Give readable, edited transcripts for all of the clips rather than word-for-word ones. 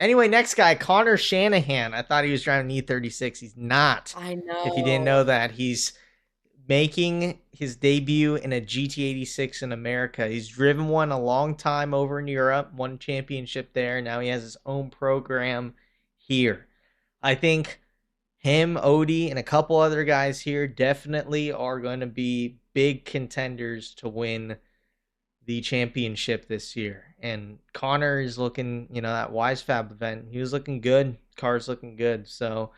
Anyway, next guy, Connor Shanahan. I thought he was driving an E36. He's not. I If you didn't know know. that, he's making his debut in a GT86 in America. He's driven one a long time over in Europe, won championship there. Now he has his own program here. I think him, Odie, and a couple other guys here definitely are going to be big contenders to win the championship this year. And Connor is looking, that WiseFab event, he was looking good. Car's looking good. So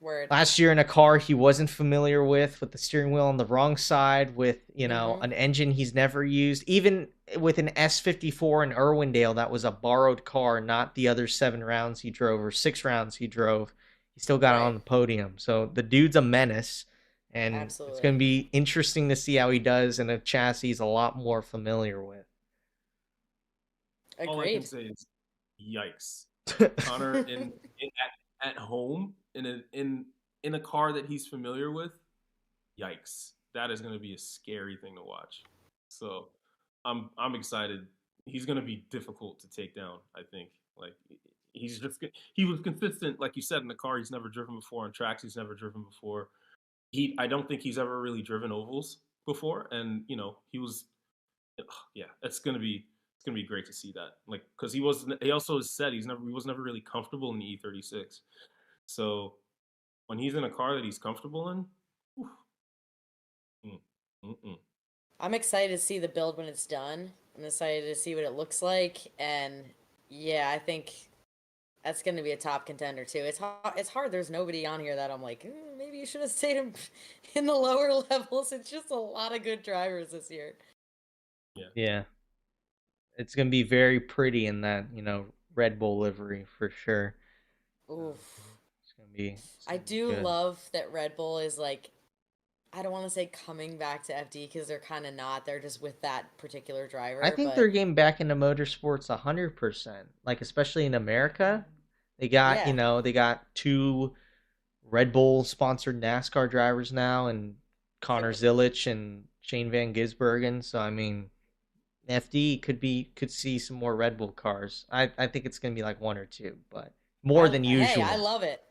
Word. last year in a car he wasn't familiar with the steering wheel on the wrong side, with, Mm-hmm. an engine he's never used. Even with an S54 in Irwindale, that was a borrowed car, not the other 7 rounds he drove or 6 rounds he drove. He still got on Right. the podium. So the dude's a menace. And it's going Absolutely. to be interesting to see how he does in a chassis he's a lot more familiar with. All I can Agreed. say is, yikes. Connor at home in a car that he's familiar with, yikes. That is going to be a scary thing to watch. So I'm excited. He's going to be difficult to take down. I think like he was consistent, like you said, in the car he's never driven before, on tracks he's never driven before. I don't think he's ever really driven ovals before, and he was yeah, it's gonna be great to see that. Like, because he also said he was never really comfortable in the E36. So when he's in a car that he's comfortable in, oof, mm, mm-mm. I'm excited to see the build when it's done. I'm excited to see what it looks like, and yeah, I think that's going to be a top contender too. It's hard. There's nobody on here that I'm like, maybe you should have stayed in the lower levels. It's just a lot of good drivers this year. Yeah. Yeah. It's going to be very pretty in that, Red Bull livery for sure. Oof. It's I going to be do good. love that Red Bull is like, I don't want to say coming back to FD because they're kind of not. They're just with that particular I driver, think but they're getting back into motorsports 100%. Like, especially in America, they got, yeah. they got two Red Bull sponsored NASCAR drivers now, and Connor Yep. Zilich and Shane Van Gisbergen. So I mean, FD could see some more Red Bull cars. I think it's gonna be like one or two, but more than Hey, I usual. love it.